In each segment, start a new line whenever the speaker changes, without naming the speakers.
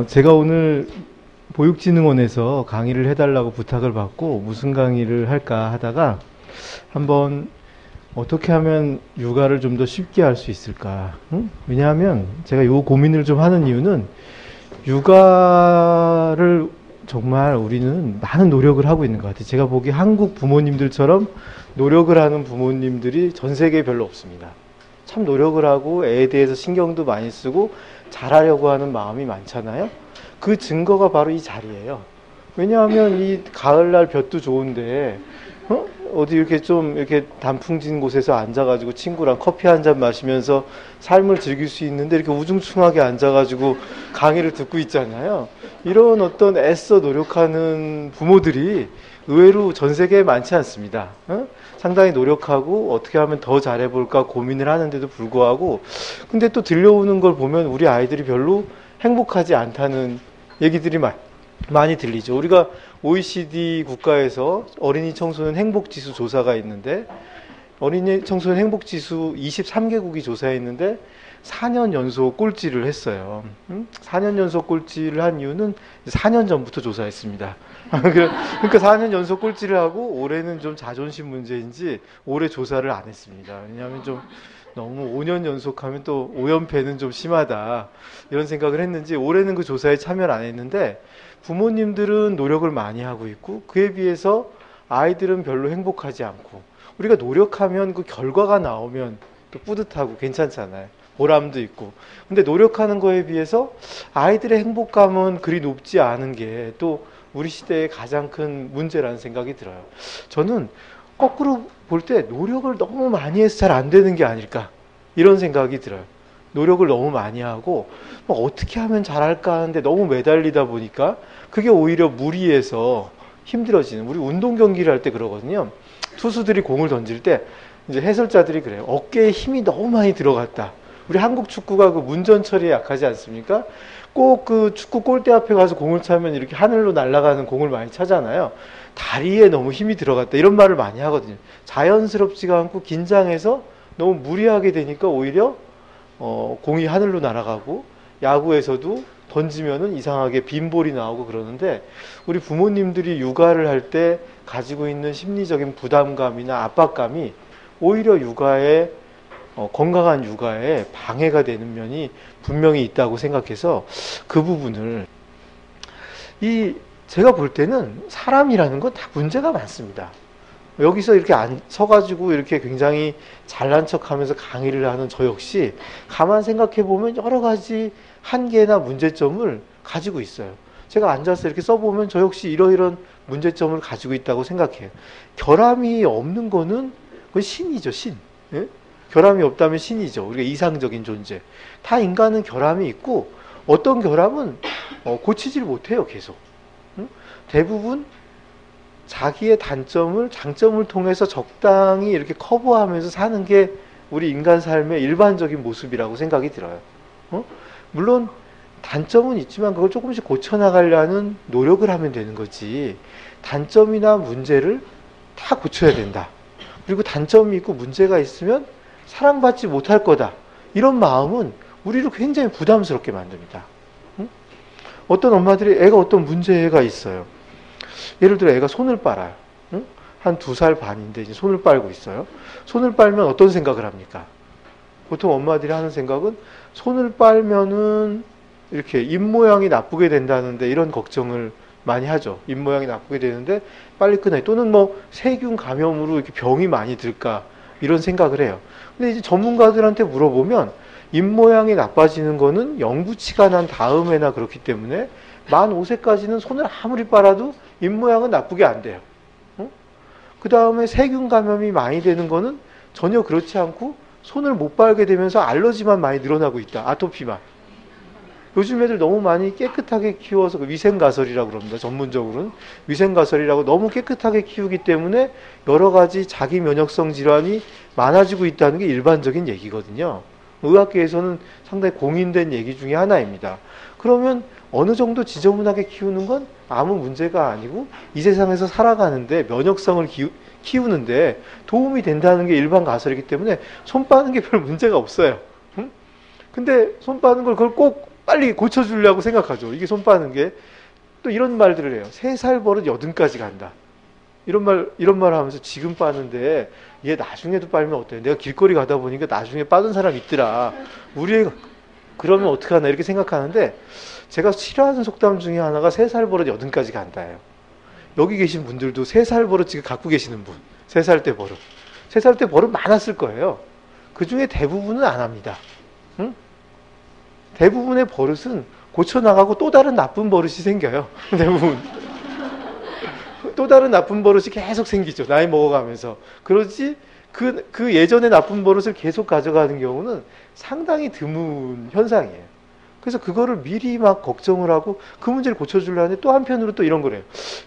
제가 오늘 보육진흥원에서 강의를 해달라고 부탁을 받고 무슨 강의를 할까 하다가 한번 어떻게 하면 육아를 좀 더 쉽게 할 수 있을까? 응? 왜냐하면 제가 요 고민을 좀 하는 이유는 육아를 정말 우리는 많은 노력을 하고 있는 것 같아요. 제가 보기 한국 부모님들처럼 노력을 하는 부모님들이 전 세계에 별로 없습니다. 참 노력을 하고 애에 대해서 신경도 많이 쓰고 잘하려고 하는 마음이 많잖아요. 그 증거가 바로 이 자리예요. 왜냐하면 이 가을날 볕도 좋은데 어디 이렇게 좀 이렇게 단풍진 곳에서 앉아가지고 친구랑 커피 한 잔 마시면서 삶을 즐길 수 있는데 이렇게 우중충하게 앉아가지고 강의를 듣고 있잖아요. 이런 어떤 애써 노력하는 부모들이 의외로 전 세계에 많지 않습니다. 상당히 노력하고 어떻게 하면 더 잘해볼까 고민을 하는데도 불구하고 근데 또 들려오는 걸 보면 우리 아이들이 별로 행복하지 않다는 얘기들이 많이 들리죠. 우리가 OECD 국가에서 어린이 청소년 행복지수 조사가 있는데 어린이 청소년 행복지수 23개국이 조사했는데 4년 연속 꼴찌를 했어요. 4년 연속 꼴찌를 한 이유는 4년 전부터 조사했습니다. 그러니까 4년 연속 꼴찌를 하고 올해는 좀 자존심 문제인지 올해 조사를 안 했습니다. 왜냐하면 좀 너무 5년 연속하면 또 5연패는 좀 심하다 이런 생각을 했는지 올해는 그 조사에 참여를 안 했는데 부모님들은 노력을 많이 하고 있고 그에 비해서 아이들은 별로 행복하지 않고 우리가 노력하면 그 결과가 나오면 또 뿌듯하고 괜찮잖아요. 보람도 있고. 근데 노력하는 거에 비해서 아이들의 행복감은 그리 높지 않은 게 또 우리 시대의 가장 큰 문제라는 생각이 들어요. 저는 거꾸로 볼 때 노력을 너무 많이 해서 잘 안 되는 게 아닐까 이런 생각이 들어요. 노력을 너무 많이 하고 뭐 어떻게 하면 잘할까 하는데 너무 매달리다 보니까 그게 오히려 무리해서 힘들어지는 우리 운동 경기를 할 때 그러거든요. 투수들이 공을 던질 때 이제 해설자들이 그래요. 어깨에 힘이 너무 많이 들어갔다. 우리 한국 축구가 그 문전 처리에 약하지 않습니까? 꼭 그 축구 골대 앞에 가서 공을 차면 이렇게 하늘로 날아가는 공을 많이 차잖아요. 다리에 너무 힘이 들어갔다. 이런 말을 많이 하거든요. 자연스럽지가 않고 긴장해서 너무 무리하게 되니까 오히려 공이 하늘로 날아가고 야구에서도 던지면은 이상하게 빈볼이 나오고 그러는데 우리 부모님들이 육아를 할 때 가지고 있는 심리적인 부담감이나 압박감이 오히려 육아에 건강한 육아에 방해가 되는 면이 분명히 있다고 생각해서 그 부분을 제가 볼 때는 사람이라는 건 다 문제가 많습니다. 여기서 이렇게 서가지고 이렇게 굉장히 잘난 척 하면서 강의를 하는 저 역시 가만 생각해 보면 여러 가지 한계나 문제점을 가지고 있어요. 제가 앉아서 이렇게 써보면 저 역시 이러이런 문제점을 가지고 있다고 생각해요. 결함이 없는 거는 그건 신이죠, 신. 예? 결함이 없다면 신이죠. 우리가 이상적인 존재. 다 인간은 결함이 있고 어떤 결함은 고치질 못해요, 계속. 대부분 자기의 단점을 장점을 통해서 적당히 이렇게 커버하면서 사는 게 우리 인간 삶의 일반적인 모습이라고 생각이 들어요. 물론 단점은 있지만 그걸 조금씩 고쳐나가려는 노력을 하면 되는 거지 단점이나 문제를 다 고쳐야 된다. 그리고 단점이 있고 문제가 있으면 사랑받지 못할 거다. 이런 마음은 우리를 굉장히 부담스럽게 만듭니다. 어떤 엄마들이 애가 어떤 문제가 있어요. 예를 들어 애가 손을 빨아요. 한 2살 반인데 이제 손을 빨고 있어요. 손을 빨면 어떤 생각을 합니까? 보통 엄마들이 하는 생각은 손을 빨면은 이렇게 입 모양이 나쁘게 된다는데 이런 걱정을 많이 하죠. 입 모양이 나쁘게 되는데 빨리 끊어야 또는 뭐 세균 감염으로 이렇게 병이 많이 들까 이런 생각을 해요. 근데 이제 전문가들한테 물어보면 입 모양이 나빠지는 거는 영구치가 난 다음에나 그렇기 때문에 만 5세까지는 손을 아무리 빨아도 입 모양은 나쁘게 안 돼요. 그 다음에 세균 감염이 많이 되는 거는 전혀 그렇지 않고 손을 못 빨게 되면서 알러지만 많이 늘어나고 있다. 아토피만. 요즘 애들 너무 많이 깨끗하게 키워서 위생가설이라고 그럽니다. 전문적으로는. 위생가설이라고 너무 깨끗하게 키우기 때문에 여러 가지 자기 면역성 질환이 많아지고 있다는 게 일반적인 얘기거든요. 의학계에서는 상당히 공인된 얘기 중에 하나입니다. 그러면 어느 정도 지저분하게 키우는 건 아무 문제가 아니고 이 세상에서 살아가는데 면역성을 키우는데 도움이 된다는 게 일반 가설이기 때문에 손 빠는 게 별 문제가 없어요. 근데 손 빠는 걸 그걸 꼭 빨리 고쳐주려고 생각하죠. 이게 손 빠는 게. 또 이런 말들을 해요. 3살 버릇 80까지 간다. 이런 말 하면서 지금 빠는데 얘 나중에도 빨면 어때요? 내가 길거리 가다 보니까 나중에 빠른 사람 있더라. 우리 애가 그러면 어떡하나 이렇게 생각하는데, 제가 싫어하는 속담 중에 하나가 3살 버릇 80까지 간다예요. 여기 계신 분들도 3살 버릇 지금 갖고 계시는 분, 3살 때 버릇. 3살 때 버릇 많았을 거예요. 그 중에 대부분은 안 합니다. 응? 대부분의 버릇은 고쳐나가고 또 다른 나쁜 버릇이 생겨요. 대부분. 또 다른 나쁜 버릇이 계속 생기죠. 나이 먹어가면서. 그러지, 그 예전의 나쁜 버릇을 계속 가져가는 경우는 상당히 드문 현상이에요. 그래서 그거를 미리 막 걱정을 하고 그 문제를 고쳐주려는데, 또 한편으로 또 이런 거래요.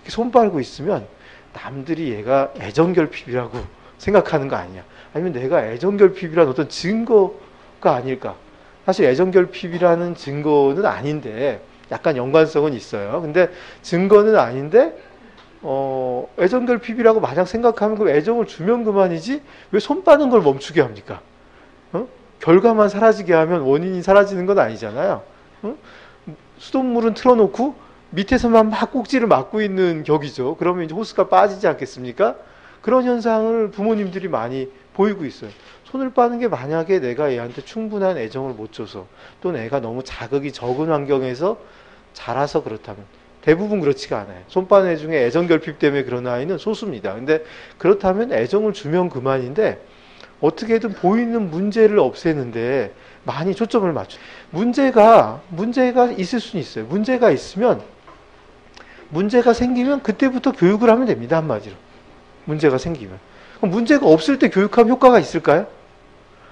손 빨고 있으면 남들이 얘가 애정결핍이라고 생각하는 거 아니냐. 아니면 내가 애정결핍이라는 어떤 증거가 아닐까. 사실 애정결핍이라는 증거는 아닌데, 약간 연관성은 있어요. 근데 증거는 아닌데, 애정결핍이라고 만약 생각하면 그 애정을 주면 그만이지 왜 손 빠는 걸 멈추게 합니까? 결과만 사라지게 하면 원인이 사라지는 건 아니잖아요. 수돗물은 틀어놓고 밑에서만 막 꼭지를 막고 있는 격이죠. 그러면 이제 호스가 빠지지 않겠습니까? 그런 현상을 부모님들이 많이 보이고 있어요. 손을 빠는 게 만약에 내가 애한테 충분한 애정을 못 줘서, 또는 애가 너무 자극이 적은 환경에서 자라서 그렇다면, 대부분 그렇지가 않아요. 손 빠는 애 중에 애정결핍 때문에 그런 아이는 소수입니다. 근데 그렇다면 애정을 주면 그만인데, 어떻게든 보이는 문제를 없애는데 많이 초점을 맞춰요. 문제가 있을 수는 있어요. 문제가 있으면, 문제가 생기면 그때부터 교육을 하면 됩니다. 한마디로. 문제가 생기면. 그럼 문제가 없을 때 교육하면 효과가 있을까요?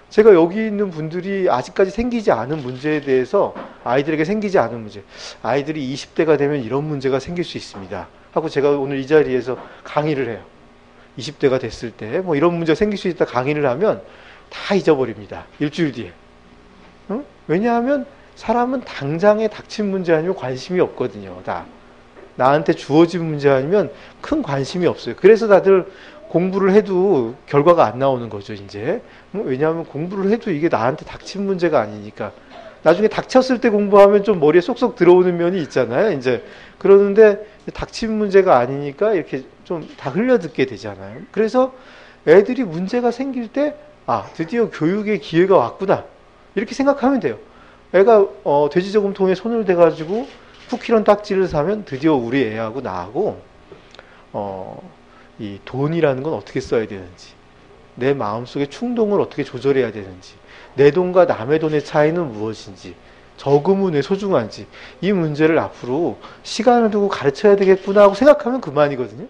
제가 여기 있는 분들이 아직까지 생기지 않은 문제에 대해서, 아이들에게 생기지 않은 문제, 아이들이 20대가 되면 이런 문제가 생길 수 있습니다 하고 제가 오늘 이 자리에서 강의를 해요. 20대가 됐을 때 뭐 이런 문제가 생길 수 있다 강의를 하면 다 잊어버립니다. 일주일 뒤에. 왜냐하면 사람은 당장에 닥친 문제 아니면 관심이 없거든요. 다. 나한테 주어진 문제 아니면 큰 관심이 없어요. 그래서 다들 공부를 해도 결과가 안 나오는 거죠, 이제. 왜냐하면 공부를 해도 이게 나한테 닥친 문제가 아니니까. 나중에 닥쳤을 때 공부하면 좀 머리에 쏙쏙 들어오는 면이 있잖아요, 이제. 그러는데 닥친 문제가 아니니까 이렇게 좀 다 흘려듣게 되잖아요. 그래서 애들이 문제가 생길 때, 아, 드디어 교육의 기회가 왔구나. 이렇게 생각하면 돼요. 애가 돼지저금통에 손을 대가지고 쿠키런 딱지를 사면 드디어 우리 애하고 나하고 이 돈이라는 건 어떻게 써야 되는지, 내 마음속의 충동을 어떻게 조절해야 되는지, 내 돈과 남의 돈의 차이는 무엇인지, 저금은 왜 소중한지, 이 문제를 앞으로 시간을 두고 가르쳐야 되겠구나 하고 생각하면 그만이거든요.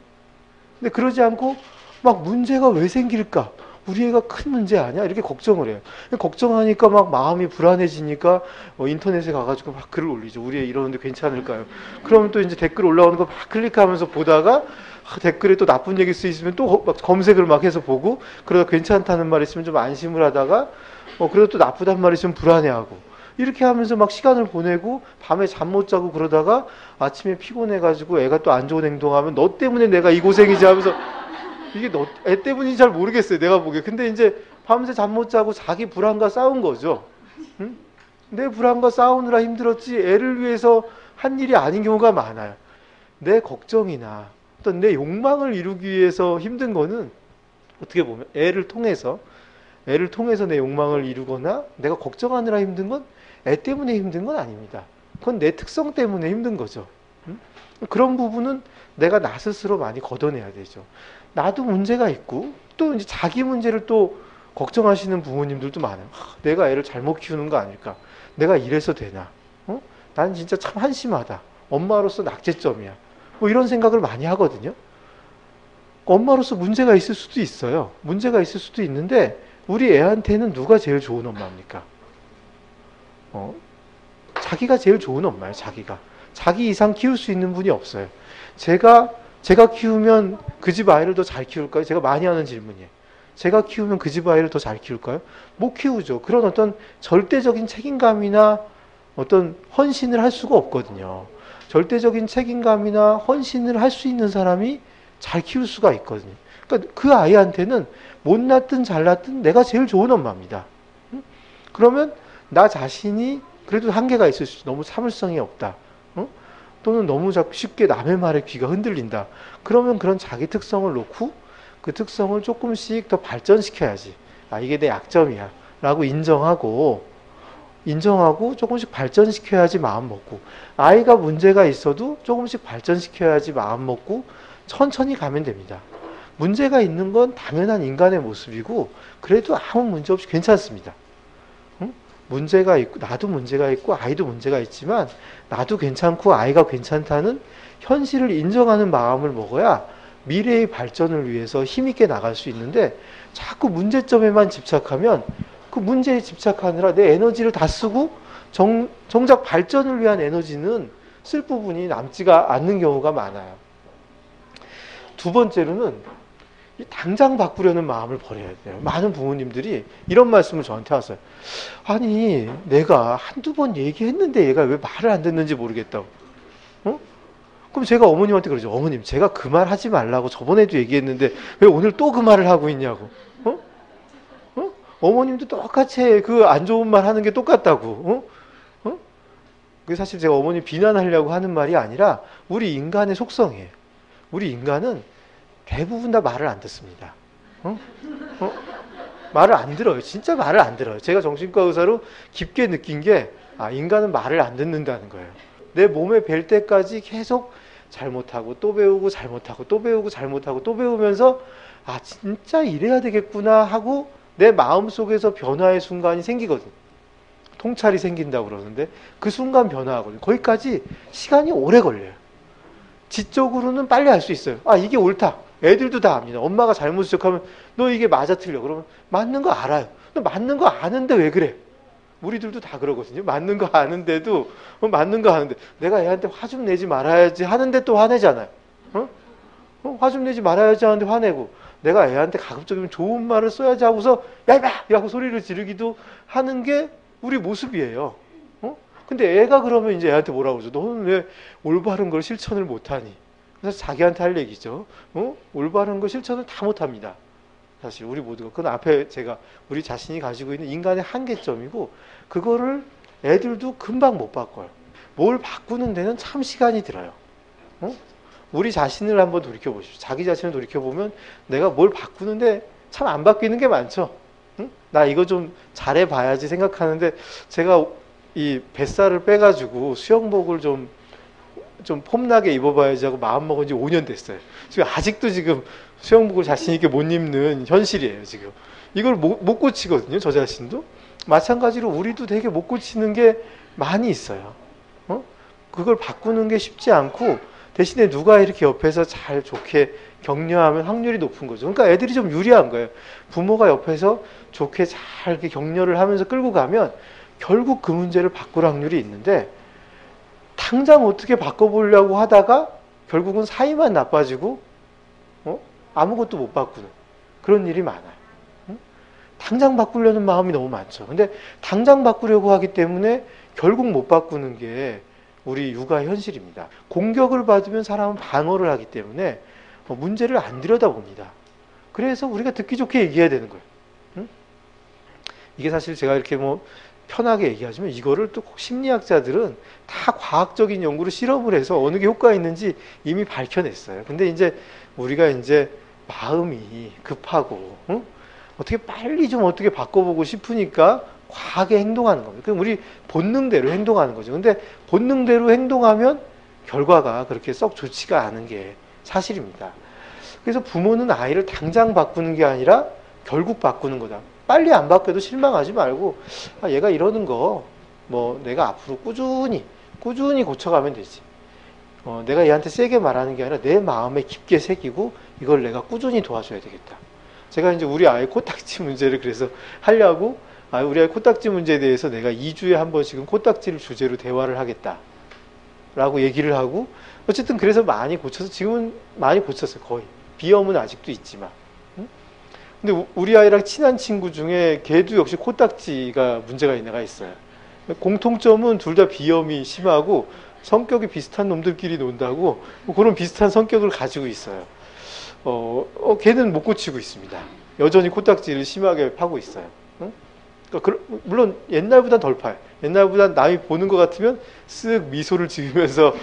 근데 그러지 않고 막 문제가 왜 생길까? 우리 애가 큰 문제 아니야? 이렇게 걱정을 해요. 걱정하니까 막 마음이 불안해지니까 인터넷에 가가지고 막 글을 올리죠. 우리 애 이러는데 괜찮을까요? 그러면 또 이제 댓글 올라오는 거 막 클릭하면서 보다가 댓글에 또 나쁜 얘기 쓰있으면 또 막 검색을 막 해서 보고, 그러다 괜찮다는 말 있으면 좀 안심을 하다가 그래도 또 나쁘단 말 있으면 불안해하고, 이렇게 하면서 막 시간을 보내고 밤에 잠 못 자고, 그러다가 아침에 피곤해가지고 애가 또 안 좋은 행동하면 너 때문에 내가 이 고생이지 하면서, 이게 애 때문인지 잘 모르겠어요, 내가 보기에. 근데 이제 밤새 잠 못 자고 자기 불안과 싸운 거죠. 응? 내 불안과 싸우느라 힘들었지 애를 위해서 한 일이 아닌 경우가 많아요. 내 걱정이나 어떤 내 욕망을 이루기 위해서 힘든 거는 어떻게 보면 애를 통해서 내 욕망을 이루거나 내가 걱정하느라 힘든 건 애 때문에 힘든 건 아닙니다. 그건 내 특성 때문에 힘든 거죠. 그런 부분은 내가 나 스스로 많이 걷어내야 되죠. 나도 문제가 있고, 또 이제 자기 문제를 또 걱정하시는 부모님들도 많아요. 내가 애를 잘못 키우는 거 아닐까? 내가 이래서 되나? 난 진짜 참 한심하다. 엄마로서 낙제점이야. 뭐 이런 생각을 많이 하거든요. 엄마로서 문제가 있을 수도 있어요. 문제가 있을 수도 있는데, 우리 애한테는 누가 제일 좋은 엄마입니까? 자기가 제일 좋은 엄마예요, 자기가. 자기 이상 키울 수 있는 분이 없어요. 제가 키우면 그 집 아이를 더 잘 키울까요? 제가 많이 하는 질문이에요. 제가 키우면 그 집 아이를 더 잘 키울까요? 못 키우죠. 그런 어떤 절대적인 책임감이나 어떤 헌신을 할 수가 없거든요. 절대적인 책임감이나 헌신을 할 수 있는 사람이 잘 키울 수가 있거든요. 그러니까 그 아이한테는 못났든 잘났든 내가 제일 좋은 엄마입니다. 그러면 나 자신이 그래도 한계가 있을 수 있어. 너무 참을성이 없다. 또는 너무 쉽게 남의 말에 귀가 흔들린다. 그러면 그런 자기 특성을 놓고 그 특성을 조금씩 더 발전시켜야지. 아, 이게 내 약점이야. 라고 인정하고 조금씩 발전시켜야지 마음 먹고, 아이가 문제가 있어도 조금씩 발전시켜야지 마음 먹고 천천히 가면 됩니다. 문제가 있는 건 당연한 인간의 모습이고 그래도 아무 문제 없이 괜찮습니다. 응? 문제가 있고 나도 문제가 있고 아이도 문제가 있지만 나도 괜찮고 아이가 괜찮다는 현실을 인정하는 마음을 먹어야 미래의 발전을 위해서 힘있게 나갈 수 있는데, 자꾸 문제점에만 집착하면 그 문제에 집착하느라 내 에너지를 다 쓰고 정작 발전을 위한 에너지는 쓸 부분이 남지가 않는 경우가 많아요. 두 번째로는 당장 바꾸려는 마음을 버려야 돼요. 많은 부모님들이 이런 말씀을 저한테 하세요. 아니, 내가 한두 번 얘기했는데 얘가 왜 말을 안 듣는지 모르겠다고. 그럼 제가 어머님한테 그러죠. 어머님, 제가 그 말 하지 말라고 저번에도 얘기했는데 왜 오늘 또 그 말을 하고 있냐고. 어머님도 똑같이 그 안 좋은 말 하는 게 똑같다고. 그게 사실 제가 어머니 비난하려고 하는 말이 아니라 우리 인간의 속성이에요. 우리 인간은 대부분 다 말을 안 듣습니다. 말을 안 들어요. 진짜 말을 안 들어요. 제가 정신과 의사로 깊게 느낀 게, 인간은 말을 안 듣는다는 거예요. 내 몸에 뵐 때까지 계속 잘못하고 또 배우고 잘못하고 또 배우고 잘못하고 또 배우면서 진짜 이래야 되겠구나 하고 내 마음속에서 변화의 순간이 생기거든. 통찰이 생긴다고 그러는데 그 순간 변화하거든. 거기까지 시간이 오래 걸려요. 지적으로는 빨리 알 수 있어요. 이게 옳다. 애들도 다 압니다. 엄마가 잘못 지적하면 너 이게 맞아 틀려. 그러면 맞는 거 알아요. 너 맞는 거 아는데 왜 그래? 우리들도 다 그러거든요. 맞는 거 아는데도 맞는 거 아는데 내가 애한테 화 좀 내지 말아야지 하는데 또 화내잖아요. 화 좀 내지 말아야지 하는데 화내고, 내가 애한테 가급적이면 좋은 말을 써야지 하고서 야 이봐! 하고 소리를 지르기도 하는 게 우리 모습이에요. 근데 애가 그러면 이제 애한테 뭐라고 그러죠? 너는 왜 올바른 걸 실천을 못하니? 그래서 자기한테 할 얘기죠. 올바른 걸 실천을 다 못합니다. 사실 우리 모두가. 그건 앞에 제가 우리 자신이 가지고 있는 인간의 한계점이고, 그거를 애들도 금방 못 바꿔요. 뭘 바꾸는 데는 참 시간이 들어요. 우리 자신을 한번 돌이켜보십시오. 자기 자신을 돌이켜보면 내가 뭘 바꾸는데 참 안 바뀌는 게 많죠. 나 이거 좀 잘해봐야지 생각하는데 제가 이 뱃살을 빼가지고 수영복을 좀 폼나게 입어봐야지 하고 마음먹은 지 5년 됐어요. 지금 아직도 지금 수영복을 자신있게 못 입는 현실이에요, 지금. 이걸 못 고치거든요, 저 자신도. 마찬가지로 우리도 되게 못 고치는 게 많이 있어요. 그걸 바꾸는 게 쉽지 않고, 대신에 누가 이렇게 옆에서 잘 좋게 격려하면 확률이 높은 거죠. 그러니까 애들이 좀 유리한 거예요. 부모가 옆에서 좋게 잘 이렇게 격려를 하면서 끌고 가면 결국 그 문제를 바꿀 확률이 있는데, 당장 어떻게 바꿔보려고 하다가 결국은 사이만 나빠지고 아무것도 못 바꾸는 그런 일이 많아요. 당장 바꾸려는 마음이 너무 많죠. 근데 당장 바꾸려고 하기 때문에 결국 못 바꾸는 게 우리 육아의 현실입니다. 공격을 받으면 사람은 방어를 하기 때문에 문제를 안 들여다봅니다. 그래서 우리가 듣기 좋게 얘기해야 되는 거예요. 이게 사실 제가 이렇게 편하게 얘기하지만 이거를 또 심리학자들은 다 과학적인 연구로 실험을 해서 어느 게 효과가 있는지 이미 밝혀냈어요. 근데 이제 우리가 이제 마음이 급하고 어떻게 빨리 좀 어떻게 바꿔보고 싶으니까 과하게 행동하는 겁니다. 그럼 우리 본능대로 행동하는 거죠. 근데 본능대로 행동하면 결과가 그렇게 썩 좋지가 않은 게 사실입니다. 그래서 부모는 아이를 당장 바꾸는 게 아니라 결국 바꾸는 거다. 빨리 안 바뀌어도 실망하지 말고, 얘가 이러는 거 내가 앞으로 꾸준히 고쳐가면 되지. 내가 얘한테 세게 말하는 게 아니라 내 마음에 깊게 새기고 이걸 내가 꾸준히 도와줘야 되겠다. 제가 이제 우리 아이 코딱지 문제를 그래서 하려고, 우리 아이 코딱지 문제에 대해서 내가 2주에 한 번씩은 코딱지를 주제로 대화를 하겠다 라고 얘기를 하고, 어쨌든 그래서 많이 고쳐서 지금은 많이 고쳤어요. 거의. 비염은 아직도 있지만. 근데 우리 아이랑 친한 친구 중에 걔도 역시 코딱지가 문제가 있는 애가 있어요. 공통점은 둘 다 비염이 심하고 성격이 비슷한 놈들끼리 논다고 그런 비슷한 성격을 가지고 있어요. 걔는 못 고치고 있습니다. 여전히 코딱지를 심하게 파고 있어요. 그러니까 물론 옛날보단 덜 파요. 옛날보다 남이 보는 것 같으면 쓱 미소를 지으면서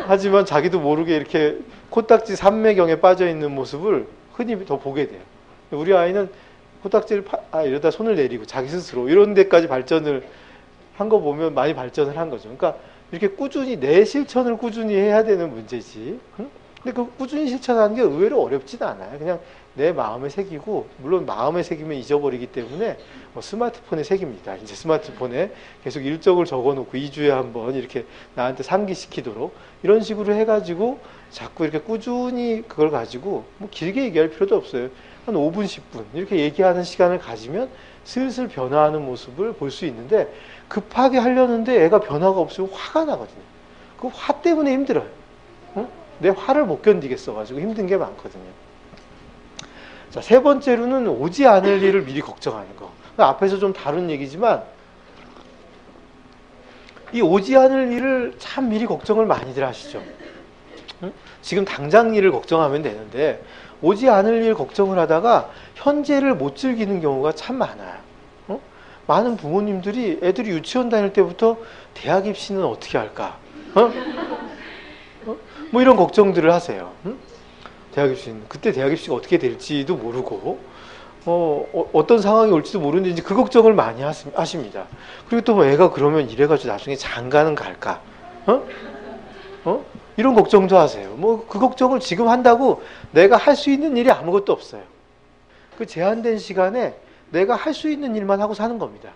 하지만 자기도 모르게 이렇게 코딱지 삼매경에 빠져 있는 모습을 흔히 더 보게 돼요. 우리 아이는 코딱지를 이러다 손을 내리고 자기 스스로 이런 데까지 발전을 한 거 보면 많이 발전을 한 거죠. 그러니까 이렇게 꾸준히 내 실천을 꾸준히 해야 되는 문제지. 응? 근데 그 꾸준히 실천하는 게 의외로 어렵지는 않아요. 그냥 내 마음에 새기고, 물론 마음에 새기면 잊어버리기 때문에 스마트폰에 새깁니다. 이제 스마트폰에 계속 일정을 적어놓고 2주에 한 번 이렇게 나한테 상기시키도록 이런 식으로 해가지고 자꾸 이렇게 꾸준히 그걸 가지고 뭐 길게 얘기할 필요도 없어요. 한 5분, 10분 이렇게 얘기하는 시간을 가지면 슬슬 변화하는 모습을 볼 수 있는데, 급하게 하려는데 애가 변화가 없으면 화가 나거든요. 그 화 때문에 힘들어요. 응? 내 화를 못 견디겠어가지고 힘든 게 많거든요. 자, 세 번째로는 오지 않을 일을 미리 걱정하는 거. 앞에서 좀 다룬 얘기지만 이 오지 않을 일을 참 미리 걱정을 많이들 하시죠. 응? 지금 당장 일을 걱정하면 되는데 오지 않을 일 걱정을 하다가 현재를 못 즐기는 경우가 참 많아요. 많은 부모님들이 애들이 유치원 다닐 때부터 대학 입시는 어떻게 할까? 뭐 이런 걱정들을 하세요. 대학 입시는 그때 대학 입시가 어떻게 될지도 모르고 어떤 상황이 올지도 모르는데 이제 그 걱정을 많이 하십니다. 그리고 또 뭐 애가 그러면 이래가지고 나중에 장가는 갈까? 이런 걱정도 하세요. 뭐 그 걱정을 지금 한다고 내가 할 수 있는 일이 아무것도 없어요. 그 제한된 시간에 내가 할 수 있는 일만 하고 사는 겁니다.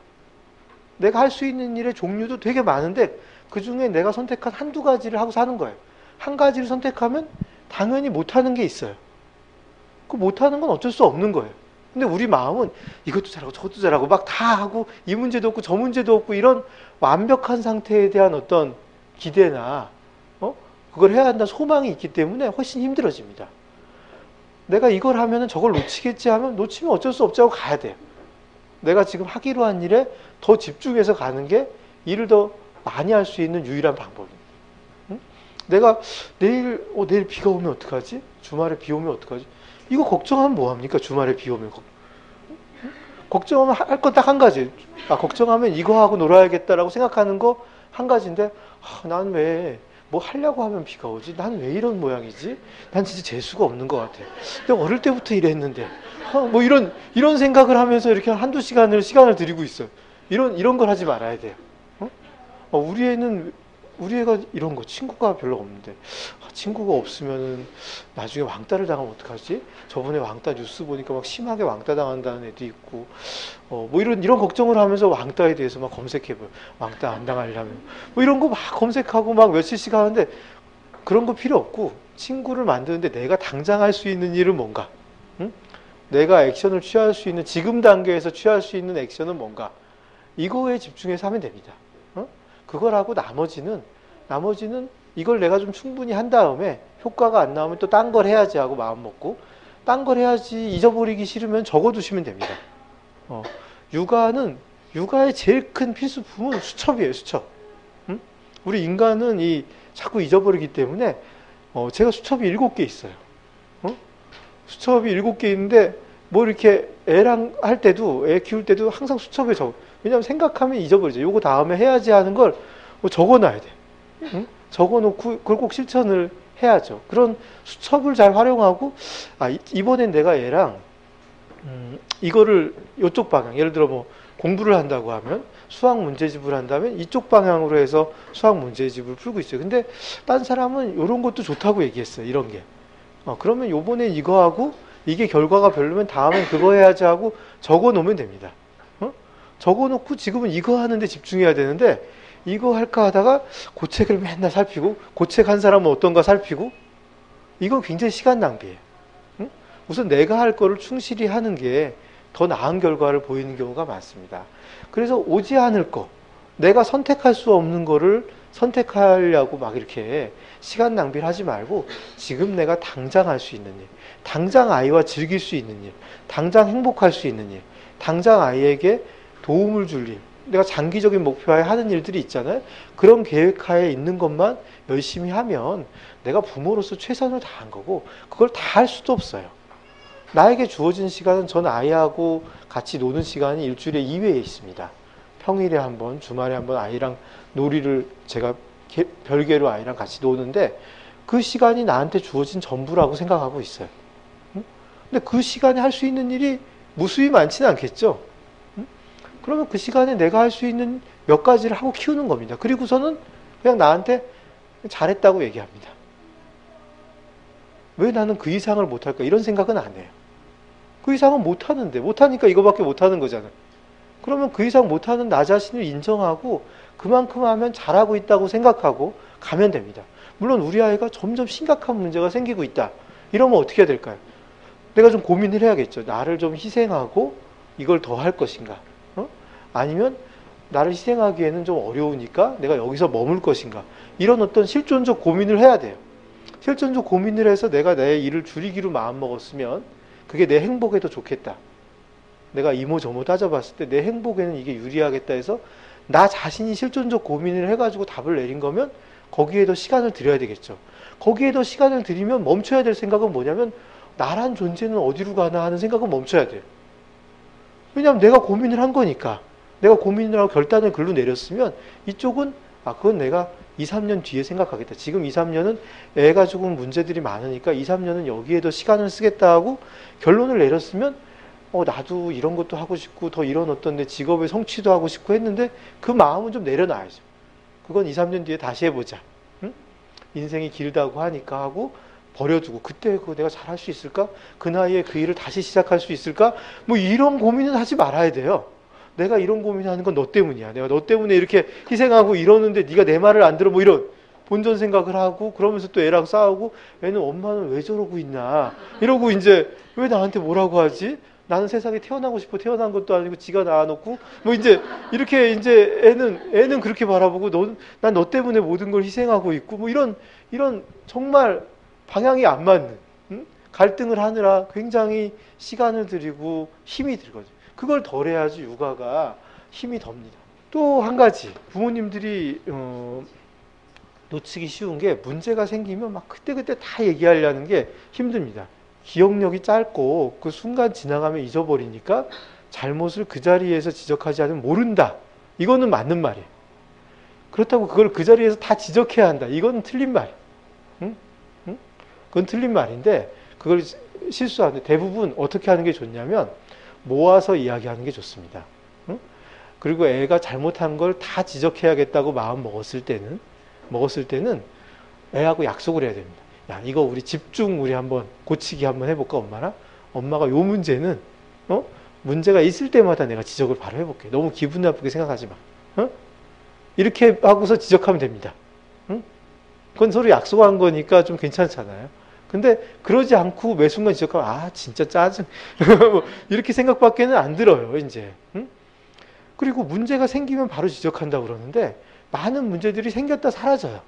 내가 할 수 있는 일의 종류도 되게 많은데 그 중에 내가 선택한 한두 가지를 하고 사는 거예요. 한 가지를 선택하면 당연히 못하는 게 있어요. 그 못하는 건 어쩔 수 없는 거예요. 근데 우리 마음은 이것도 잘하고 저것도 잘하고 막 다 하고 이 문제도 없고 저 문제도 없고 이런 완벽한 상태에 대한 어떤 기대나 그걸 해야 한다는 소망이 있기 때문에 훨씬 힘들어집니다. 내가 이걸 하면은 저걸 놓치겠지 하면 놓치면 어쩔 수 없자고 가야 돼요. 내가 지금 하기로 한 일에 더 집중해서 가는 게 일을 더 많이 할 수 있는 유일한 방법입니다. 응? 내가 내일 비가 오면 어떡하지? 주말에 비 오면 어떡하지? 이거 걱정하면 뭐합니까? 주말에 비 오면. 걱정하면 할 건 딱 한 가지. 걱정하면 이거 하고 놀아야겠다라고 생각하는 거 한 가지인데 난 왜 뭐 하려고 하면 비가 오지? 난 왜 이런 모양이지? 난 진짜 재수가 없는 것 같아. 내가 어릴 때부터 이랬는데 뭐 이런 생각을 하면서 이렇게 한두 시간을 들이고 있어요. 이런 걸 하지 말아야 돼요. 우리 애가 이런 거 친구가 별로 없는데 친구가 없으면은 나중에 왕따를 당하면 어떡하지? 저번에 왕따 뉴스 보니까 막 심하게 왕따 당한다는 애도 있고 뭐 이런 걱정을 하면서 왕따에 대해서 막 검색해봐요. 왕따 안 당하려면 뭐 이런 거 막 검색하고 막 며칠씩 하는데 그런 거 필요 없고 친구를 만드는데 내가 당장 할 수 있는 일은 뭔가? 응? 내가 액션을 취할 수 있는 지금 단계에서 취할 수 있는 액션은 뭔가? 이거에 집중해서 하면 됩니다. 그걸 하고 나머지는 이걸 내가 좀 충분히 한 다음에 효과가 안 나오면 또 딴 걸 해야지 하고 마음 먹고 딴 걸 해야지 잊어버리기 싫으면 적어두시면 됩니다. 육아의 제일 큰 필수품은 수첩이에요. 수첩. 응? 우리 인간은 자꾸 잊어버리기 때문에 제가 수첩이 7개 있어요. 수첩이 7개 있는데 뭐 이렇게 애랑 할 때도 애 키울 때도 항상 수첩에 왜냐하면 생각하면 잊어버리죠. 요거 다음에 해야지 하는 걸 적어놔야 돼. 응? 적어놓고 그걸 꼭 실천을 해야죠. 그런 수첩을 잘 활용하고 이번엔 내가 얘랑 이거를 이쪽 방향, 예를 들어 뭐 공부를 한다고 하면 수학 문제집을 한다면 이쪽 방향으로 해서 수학 문제집을 풀고 있어요. 근데 딴 사람은 이런 것도 좋다고 얘기했어요. 이런 게. 그러면 요번엔 이거 하고 이게 결과가 별로면 다음엔 그거 해야지 하고 적어놓으면 됩니다. 적어놓고 지금은 이거 하는데 집중해야 되는데 이거 할까 하다가 그 책을 맨날 살피고 그 책 한 사람은 어떤가 살피고 이건 굉장히 시간 낭비예요. 응? 우선 내가 할 거를 충실히 하는 게 더 나은 결과를 보이는 경우가 많습니다. 그래서 오지 않을 거, 내가 선택할 수 없는 거를 선택하려고 막 이렇게 시간 낭비를 하지 말고 지금 내가 당장 할 수 있는 일, 당장 아이와 즐길 수 있는 일, 당장 행복할 수 있는 일, 당장 아이에게 도움을 줄 일, 내가 장기적인 목표하에 하는 일들이 있잖아요. 그런 계획하에 있는 것만 열심히 하면 내가 부모로서 최선을 다한 거고 그걸 다 할 수도 없어요. 나에게 주어진 시간은 전 아이하고 같이 노는 시간이 일주일에 2회 있습니다. 평일에 한 번, 주말에 한 번 아이랑 놀이를 제가 별개로 아이랑 같이 노는데 그 시간이 나한테 주어진 전부라고 생각하고 있어요. 근데 그 시간에 할 수 있는 일이 무수히 많지는 않겠죠. 그러면 그 시간에 내가 할 수 있는 몇 가지를 하고 키우는 겁니다. 그리고서는 그냥 나한테 잘했다고 얘기합니다. 왜 나는 그 이상을 못할까? 이런 생각은 안 해요. 그 이상은 못하는데, 못하니까 이거밖에 못하는 거잖아요. 그러면 그 이상 못하는 나 자신을 인정하고 그만큼 하면 잘하고 있다고 생각하고 가면 됩니다. 물론 우리 아이가 점점 심각한 문제가 생기고 있다. 이러면 어떻게 해야 될까요? 내가 좀 고민을 해야겠죠. 나를 좀 희생하고 이걸 더 할 것인가? 아니면 나를 희생하기에는 좀 어려우니까 내가 여기서 머물 것인가? 이런 어떤 실존적 고민을 해야 돼요. 실존적 고민을 해서 내가 내 일을 줄이기로 마음먹었으면 그게 내 행복에 더 좋겠다. 내가 이모저모 따져봤을 때 내 행복에는 이게 유리하겠다 해서 나 자신이 실존적 고민을 해가지고 답을 내린 거면 거기에 더 시간을 들여야 되겠죠. 거기에 더 시간을 들이면 멈춰야 될 생각은 뭐냐면 나란 존재는 어디로 가나 하는 생각은 멈춰야 돼요. 왜냐하면 내가 고민을 한 거니까. 내가 고민을 하고 결단을 글로 내렸으면 이쪽은 그건 내가 2, 3년 뒤에 생각하겠다. 지금 2, 3년은 애가 조금 문제들이 많으니까 2, 3년은 여기에 더 시간을 쓰겠다 하고 결론을 내렸으면 나도 이런 것도 하고 싶고 더 이런 어떤 내 직업의 성취도 하고 싶고 했는데 그 마음은 좀 내려놔야죠. 그건 2, 3년 뒤에 다시 해보자. 응? 인생이 길다고 하니까 하고 버려두고 그때 그거 내가 잘할 수 있을까? 그 나이에 그 일을 다시 시작할 수 있을까? 뭐 이런 고민은 하지 말아야 돼요. 내가 이런 고민하는 건 너 때문이야. 내가 너 때문에 이렇게 희생하고 이러는데 네가 내 말을 안 들어. 뭐 이런 본전 생각을 하고 그러면서 또 애랑 싸우고 애는 엄마는 왜 저러고 있나 이러고 이제 왜 나한테 뭐라고 하지? 나는 세상에 태어나고 싶어 태어난 것도 아니고 지가 낳아놓고 뭐 이제 이렇게 이제 애는 그렇게 바라보고 난 너 때문에 모든 걸 희생하고 있고 뭐 이런 정말 방향이 안 맞는 갈등을 하느라 굉장히 시간을 들이고 힘이 들거든요. 그걸 덜해야지 육아가 힘이 덥니다. 또 한 가지 부모님들이 놓치기 쉬운 게 문제가 생기면 막 그때그때 다 얘기하려는 게 힘듭니다. 기억력이 짧고 그 순간 지나가면 잊어버리니까 잘못을 그 자리에서 지적하지 않으면 모른다. 이거는 맞는 말이에요. 그렇다고 그걸 그 자리에서 다 지적해야 한다. 이건 틀린 말이에요. 응? 응? 그건 틀린 말인데 그걸 실수하는데 대부분 어떻게 하는 게 좋냐면 모아서 이야기하는 게 좋습니다. 응? 그리고 애가 잘못한 걸 다 지적해야겠다고 마음 먹었을 때는 애하고 약속을 해야 됩니다. 야, 이거 우리 집중 우리 한번 고치기 한번 해볼까 엄마랑? 엄마가 요 문제는 문제가 있을 때마다 내가 지적을 바로 해볼게. 너무 기분 나쁘게 생각하지 마. 이렇게 하고서 지적하면 됩니다. 응? 그건 서로 약속한 거니까 좀 괜찮잖아요. 근데 그러지 않고 매 순간 지적하면 진짜 짜증 뭐 이렇게 생각밖에는 안 들어요 이제. 응? 그리고 문제가 생기면 바로 지적한다고 그러는데 많은 문제들이 생겼다 사라져요.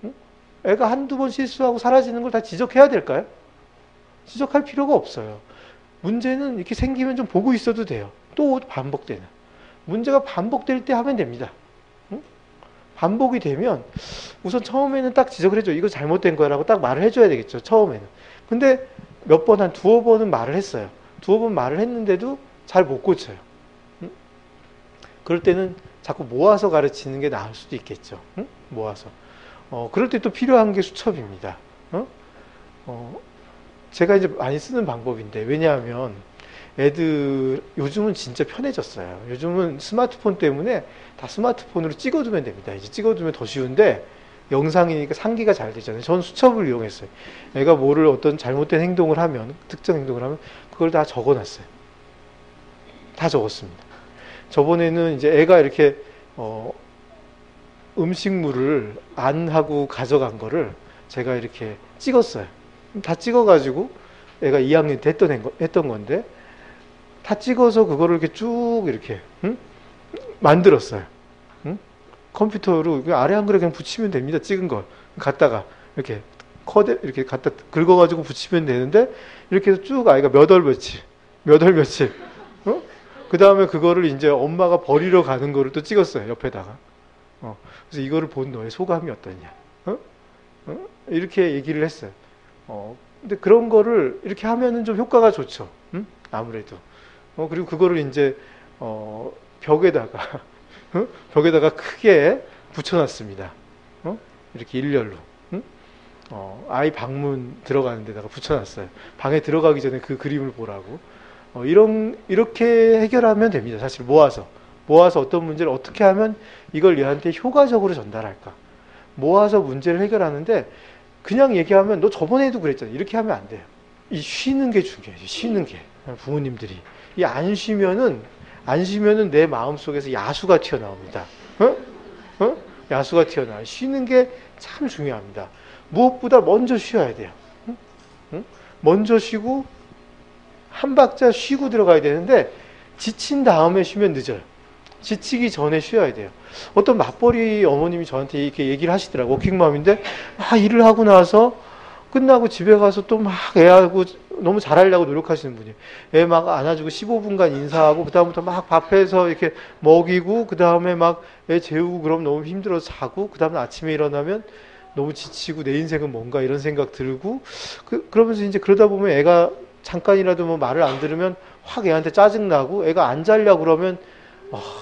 응? 애가 한두 번 실수하고 사라지는 걸 다 지적해야 될까요? 지적할 필요가 없어요. 문제는 이렇게 생기면 좀 보고 있어도 돼요. 또 반복되는. 문제가 반복될 때 하면 됩니다. 응? 반복이 되면 우선 처음에는 딱 지적을 해줘. 이거 잘못된 거라고 딱 말을 해줘야 되겠죠. 처음에는. 근데 몇 번, 한 두어 번은 말을 했어요. 두어 번 말을 했는데도 잘 못 고쳐요. 응? 그럴 때는 자꾸 모아서 가르치는 게 나을 수도 있겠죠. 응? 모아서. 그럴 때 또 필요한 게 수첩입니다. 제가 이제 많이 쓰는 방법인데, 왜냐하면 애들, 요즘은 진짜 편해졌어요. 요즘은 스마트폰 때문에 다 스마트폰으로 찍어두면 됩니다. 이제 찍어두면 더 쉬운데, 영상이니까 상기가 잘 되잖아요. 저는 수첩을 이용했어요. 애가 뭐를 어떤 잘못된 행동을 하면, 특정 행동을 하면, 그걸 다 적어놨어요. 다 적었습니다. 저번에는 이제 애가 이렇게, 음식물을 안 하고 가져간 거를 제가 이렇게 찍었어요. 다 찍어가지고 애가 2학년 때 했던 건데 다 찍어서 그거를 이렇게 쭉 이렇게 만들었어요. 컴퓨터로 아래 한글에 그냥 붙이면 됩니다. 찍은 걸 갖다가 이렇게 이렇게 갖다 긁어가지고 붙이면 되는데 이렇게 해서 쭉 아이가 몇 월 며칠 그 다음에 그거를 이제 엄마가 버리러 가는 거를 또 찍었어요. 옆에다가. 그래서 이거를 본 너의 소감이 어떠냐? 이렇게 얘기를 했어요. 근데 그런 거를 이렇게 하면은 좀 효과가 좋죠. 아무래도. 그리고 그거를 이제 벽에다가 벽에다가 크게 붙여놨습니다. 이렇게 일렬로. 아이 방문 들어가는 데다가 붙여놨어요. 방에 들어가기 전에 그 그림을 보라고. 이렇게 해결하면 됩니다. 사실 모아서 어떤 문제를 어떻게 하면 이걸 얘한테 효과적으로 전달할까. 모아서 문제를 해결하는데 그냥 얘기하면 너 저번에도 그랬잖아. 이렇게 하면 안 돼요. 이 쉬는 게 중요해요. 쉬는 게. 부모님들이. 이 안 쉬면은 내 마음속에서 야수가 튀어나옵니다. 야수가 튀어나와요. 쉬는 게 참 중요합니다. 무엇보다 먼저 쉬어야 돼요. 먼저 쉬고 한 박자 쉬고 들어가야 되는데 지친 다음에 쉬면 늦어요. 지치기 전에 쉬어야 돼요. 어떤 맞벌이 어머님이 저한테 이렇게 얘기를 하시더라고요. 워킹맘인데 일을 하고 나서 끝나고 집에 가서 또 막 애하고 너무 잘하려고 노력하시는 분이에요. 애 막 안아주고 15분간 인사하고 그다음부터 막 밥해서 이렇게 먹이고 그다음에 막 애 재우고 그럼 너무 힘들어서 자고 그다음에 아침에 일어나면 너무 지치고 내 인생은 뭔가 이런 생각 들고 그러면서 이제 그러다 보면 애가 잠깐이라도 뭐 말을 안 들으면 확 애한테 짜증나고 애가 안 자려고 그러면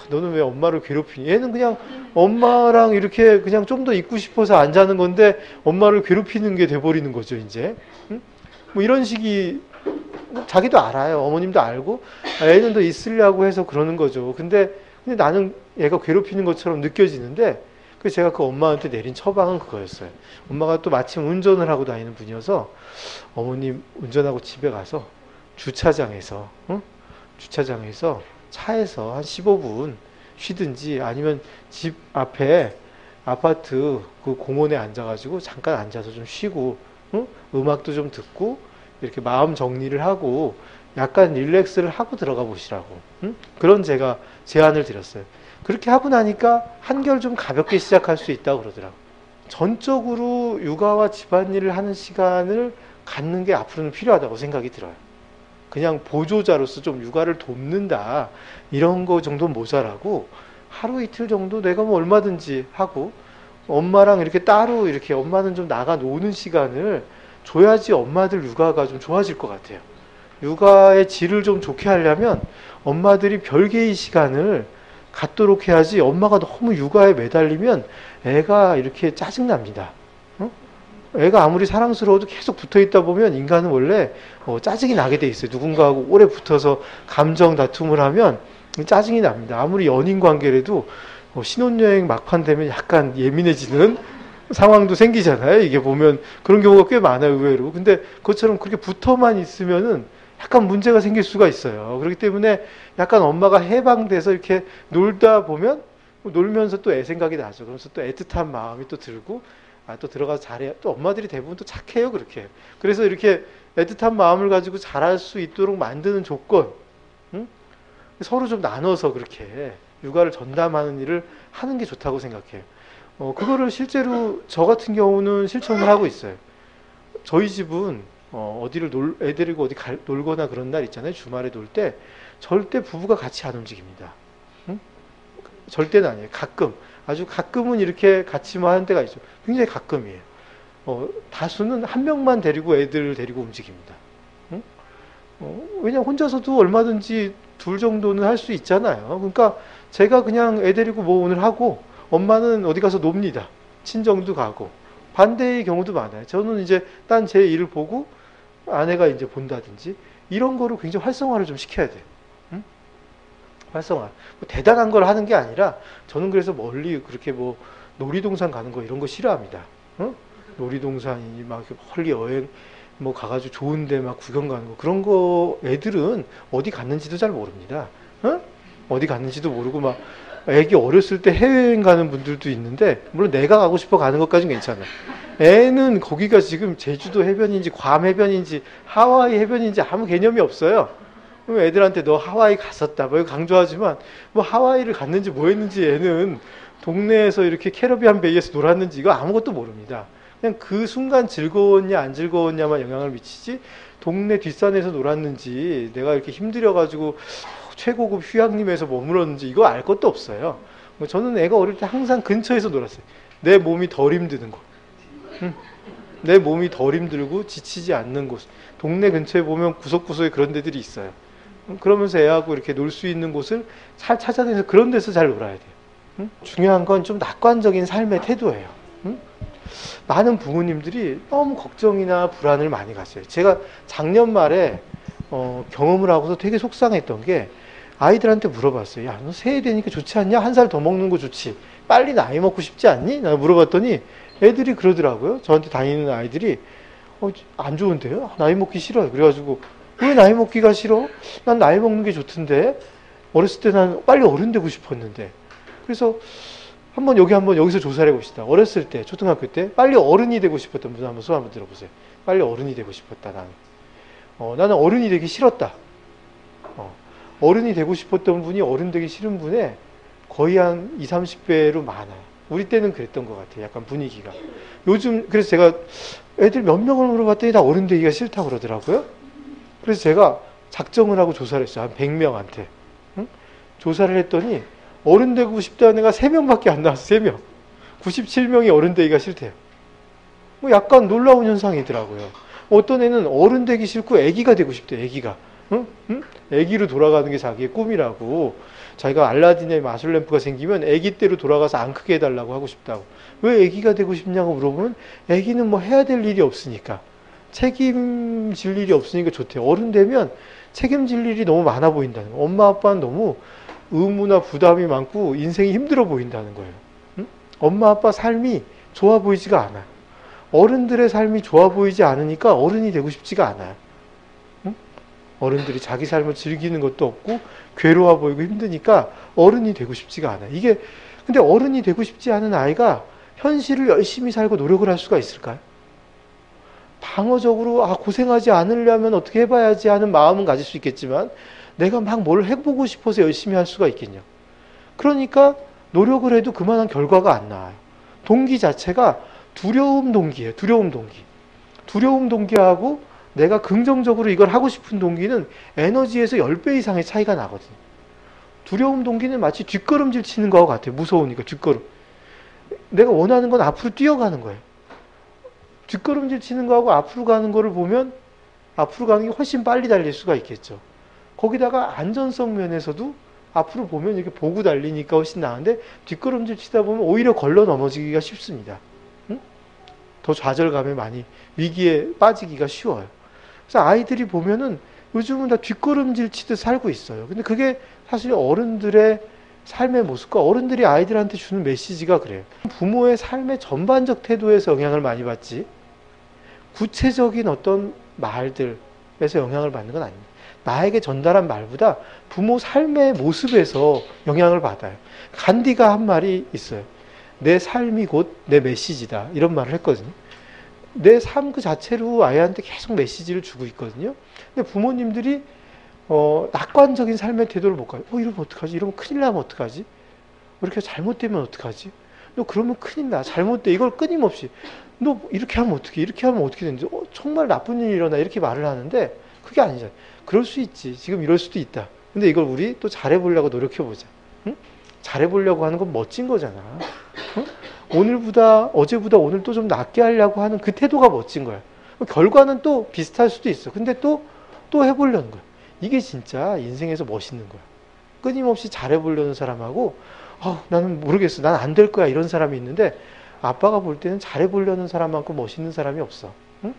너는 왜 엄마를 괴롭히니? 얘는 그냥 엄마랑 이렇게 그냥 좀 더 있고 싶어서 안 자는 건데 엄마를 괴롭히는 게 돼버리는 거죠, 이제. 뭐 이런 식이 자기도 알아요. 어머님도 알고 애는 더 있으려고 해서 그러는 거죠. 근데 나는 얘가 괴롭히는 것처럼 느껴지는데 그래서 제가 그 엄마한테 내린 처방은 그거였어요. 엄마가 또 마침 운전을 하고 다니는 분이어서 어머님 운전하고 집에 가서 주차장에서 차에서 한 15분 쉬든지 아니면 집 앞에 아파트 그 공원에 앉아가지고 잠깐 앉아서 좀 쉬고 음악도 좀 듣고 이렇게 마음 정리를 하고 약간 릴렉스를 하고 들어가 보시라고 그런 제가 제안을 드렸어요. 그렇게 하고 나니까 한결 좀 가볍게 시작할 수 있다고 그러더라고요. 전적으로 육아와 집안일을 하는 시간을 갖는 게 앞으로는 필요하다고 생각이 들어요. 그냥 보조자로서 좀 육아를 돕는다 이런 거 정도는 모자라고 하루 이틀 정도 내가 뭐 얼마든지 하고 엄마랑 이렇게 따로 이렇게 엄마는 좀 나가 노는 시간을 줘야지 엄마들 육아가 좀 좋아질 것 같아요. 육아의 질을 좀 좋게 하려면 엄마들이 별개의 시간을 갖도록 해야지 엄마가 너무 육아에 매달리면 애가 이렇게 짜증납니다. 애가 아무리 사랑스러워도 계속 붙어있다 보면 인간은 원래 짜증이 나게 돼 있어요. 누군가하고 오래 붙어서 감정 다툼을 하면 짜증이 납니다. 아무리 연인 관계라도 신혼여행 막판 되면 약간 예민해지는 상황도 생기잖아요. 이게 보면 그런 경우가 꽤 많아요, 의외로. 근데 그것처럼 그렇게 붙어만 있으면은 약간 문제가 생길 수가 있어요. 그렇기 때문에 약간 엄마가 해방돼서 이렇게 놀다 보면 놀면서 또 애 생각이 나죠. 그러면서 또 애틋한 마음이 또 들고 또 들어가서 잘해요. 또 엄마들이 대부분 또 착해요, 그렇게. 그래서 이렇게 애틋한 마음을 가지고 잘할 수 있도록 만드는 조건, 서로 좀 나눠서 그렇게 육아를 전담하는 일을 하는 게 좋다고 생각해요. 그거를 실제로 저 같은 경우는 실천을 하고 있어요. 저희 집은 어디를 애 데리고 어디 놀거나 그런 날 있잖아요. 주말에 놀 때 절대 부부가 같이 안 움직입니다. 절대는 아니에요. 가끔. 아주 가끔은 이렇게 같이 뭐 하는 때가 있죠. 굉장히 가끔이에요. 다수는 한 명만 데리고 애들 데리고 움직입니다. 왜냐면 혼자서도 얼마든지 둘 정도는 할 수 있잖아요. 그러니까 제가 그냥 애 데리고 뭐 오늘 하고 엄마는 어디 가서 놉니다. 친정도 가고. 반대의 경우도 많아요. 저는 이제 딴 제 일을 보고 아내가 이제 본다든지 이런 거를 굉장히 활성화를 좀 시켜야 돼요. 활성화. 뭐 대단한 걸 하는 게 아니라 저는 그래서 멀리 그렇게 뭐 놀이동산 가는 거 이런 거 싫어합니다. 놀이동산이 막 멀리 여행 뭐 가가지고 좋은데 막 구경 가는 거 그런 거 애들은 어디 갔는지도 잘 모릅니다. 어디 갔는지도 모르고 막 애기 어렸을 때 해외여행 가는 분들도 있는데 물론 내가 가고 싶어 가는 것까지는 괜찮아. 애는 거기가 지금 제주도 해변인지 괌 해변인지 하와이 해변인지 아무 개념이 없어요. 그럼 애들한테 너 하와이 갔었다 뭐 강조하지만 뭐 하와이를 갔는지 뭐 했는지 애는 동네에서 이렇게 캐리비안 베이에서 놀았는지 이거 아무것도 모릅니다. 그냥 그 순간 즐거웠냐 안 즐거웠냐만 영향을 미치지 동네 뒷산에서 놀았는지 내가 이렇게 힘들어가지고 최고급 휴양림에서 머물렀는지 이거 알 것도 없어요. 저는 애가 어릴 때 항상 근처에서 놀았어요. 내 몸이 덜 힘드는 거. 내 몸이 덜 힘들고 지치지 않는 곳. 동네 근처에 보면 구석구석에 그런 데들이 있어요. 그러면서 애하고 이렇게 놀 수 있는 곳을 잘 찾아내서 그런 데서 잘 놀아야 돼요. 중요한 건 좀 낙관적인 삶의 태도예요. 많은 부모님들이 너무 걱정이나 불안을 많이 가져요. 제가 작년 말에 경험을 하고서 되게 속상했던 게 아이들한테 물어봤어요. 야, 너 새해 되니까 좋지 않냐? 한 살 더 먹는 거 좋지. 빨리 나이 먹고 싶지 않니? 나 물어봤더니 애들이 그러더라고요. 저한테 다니는 아이들이 안 좋은데요? 나이 먹기 싫어요. 그래가지고 왜 나이 먹기가 싫어? 난 나이 먹는 게 좋던데. 어렸을 때 난 빨리 어른 되고 싶었는데. 그래서 여기서 조사를 해봅시다. 어렸을 때, 초등학교 때 빨리 어른이 되고 싶었던 분 한번 손 한번 들어보세요. 빨리 어른이 되고 싶었다. 나는 어른이 되기 싫었다. 어른이 되고 싶었던 분이 어른 되기 싫은 분의 거의 한 20, 30배로 많아요. 우리 때는 그랬던 것 같아요. 약간 분위기가. 요즘, 그래서 제가 애들 몇 명을 물어봤더니 다 어른 되기가 싫다고 그러더라고요. 그래서 제가 작정을 하고 조사를 했어요. 한 100명한테. 조사를 했더니 어른 되고 싶다는 애가 3명밖에 안 나왔어요. 3명. 97명이 어른 되기가 싫대요. 약간 놀라운 현상이더라고요. 어떤 애는 어른 되기 싫고 애기가 되고 싶대요. 애기가. 애기로 돌아가는 게 자기의 꿈이라고. 자기가 알라딘의 마술 램프가 생기면 애기 때로 돌아가서 안 크게 해달라고 하고 싶다고. 왜 애기가 되고 싶냐고 물어보면 애기는 뭐 해야 될 일이 없으니까. 책임질 일이 없으니까 좋대요. 어른 되면 책임질 일이 너무 많아 보인다는 거예요. 엄마 아빠는 너무 의무나 부담이 많고 인생이 힘들어 보인다는 거예요. 엄마 아빠 삶이 좋아 보이지가 않아요. 어른들의 삶이 좋아 보이지 않으니까 어른이 되고 싶지가 않아요. 어른들이 자기 삶을 즐기는 것도 없고 괴로워 보이고 힘드니까 어른이 되고 싶지가 않아요. 근데 어른이 되고 싶지 않은 아이가 현실을 열심히 살고 노력을 할 수가 있을까요? 방어적으로 고생하지 않으려면 어떻게 해봐야지 하는 마음은 가질 수 있겠지만 내가 막 뭘 해보고 싶어서 열심히 할 수가 있겠냐. 그러니까 노력을 해도 그만한 결과가 안 나와요. 동기 자체가 두려움 동기예요. 두려움 동기. 두려움 동기하고 내가 긍정적으로 이걸 하고 싶은 동기는 에너지에서 10배 이상의 차이가 나거든요. 두려움 동기는 마치 뒷걸음질 치는 거하고 같아요. 무서우니까 뒷걸음. 내가 원하는 건 앞으로 뛰어가는 거예요. 뒷걸음질 치는 거하고 앞으로 가는 거를 보면 앞으로 가는 게 훨씬 빨리 달릴 수가 있겠죠. 거기다가 안전성 면에서도 앞으로 보면 이렇게 보고 달리니까 훨씬 나은데 뒷걸음질 치다 보면 오히려 걸러 넘어지기가 쉽습니다. 더 좌절감에 많이 위기에 빠지기가 쉬워요. 그래서 아이들이 보면은 요즘은 다 뒷걸음질 치듯 살고 있어요. 근데 그게 사실 어른들의 삶의 모습과 어른들이 아이들한테 주는 메시지가 그래요. 부모의 삶의 전반적 태도에서 영향을 많이 받지 구체적인 어떤 말들에서 영향을 받는 건 아닙니다. 나에게 전달한 말보다 부모 삶의 모습에서 영향을 받아요. 간디가 한 말이 있어요. 내 삶이 곧 내 메시지다. 이런 말을 했거든요. 내 삶 그 자체로 아이한테 계속 메시지를 주고 있거든요. 근데 부모님들이 낙관적인 삶의 태도를 못 가요. 이러면 어떡하지? 이러면 큰일 나면 어떡하지? 이렇게 잘못되면 어떡하지? 너 그러면 큰일 나. 잘못돼. 이걸 끊임없이. 너 이렇게 하면 어떻게? 이렇게 하면 어떻게 되는지. 정말 나쁜 일이 일어나. 이렇게 말을 하는데 그게 아니잖아요. 그럴 수 있지. 지금 이럴 수도 있다. 근데 이걸 우리 또 잘해보려고 노력해보자. 응? 잘해보려고 하는 건 멋진 거잖아. 응? 어제보다 오늘 또 좀 낫게 하려고 하는 그 태도가 멋진 거야. 결과는 또 비슷할 수도 있어. 근데 또 해보려는 거야. 이게 진짜 인생에서 멋있는 거야. 끊임없이 잘해보려는 사람하고, 나는 모르겠어. 난 안 될 거야. 이런 사람이 있는데, 아빠가 볼 때는 잘해보려는 사람만큼 멋있는 사람이 없어. 응?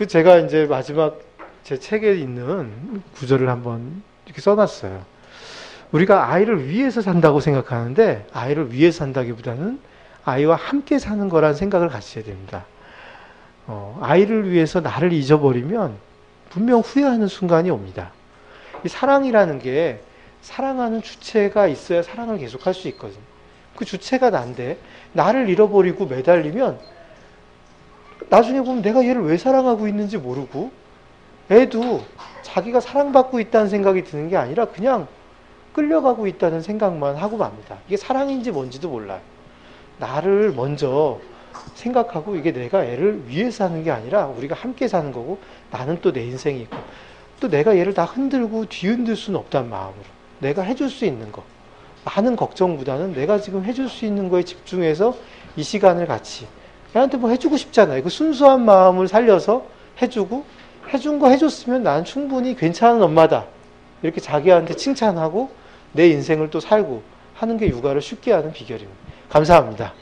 제가 이제 마지막 제 책에 있는 구절을 한번 이렇게 써놨어요. 우리가 아이를 위해서 산다고 생각하는데, 아이를 위해서 산다기보다는 아이와 함께 사는 거란 생각을 가지셔야 됩니다. 아이를 위해서 나를 잊어버리면 분명 후회하는 순간이 옵니다. 이 사랑이라는 게 사랑하는 주체가 있어야 사랑을 계속할 수 있거든요. 그 주체가 난데 나를 잃어버리고 매달리면 나중에 보면 내가 얘를 왜 사랑하고 있는지 모르고 애도 자기가 사랑받고 있다는 생각이 드는 게 아니라 그냥 끌려가고 있다는 생각만 하고 맙니다. 이게 사랑인지 뭔지도 몰라요. 나를 먼저 생각하고 이게 내가 애를 위해서 하는 게 아니라 우리가 함께 사는 거고 나는 또 내 인생이 있고 또 내가 얘를 다 흔들고 뒤흔들 수는 없다는 마음으로 내가 해줄 수 있는 거 많은 걱정보다는 내가 지금 해줄 수 있는 거에 집중해서 이 시간을 같이 애한테 뭐 해주고 싶잖아요. 그 순수한 마음을 살려서 해주고, 해준 거 해줬으면 난 충분히 괜찮은 엄마다. 이렇게 자기한테 칭찬하고 내 인생을 또 살고 하는 게 육아를 쉽게 하는 비결입니다. 감사합니다.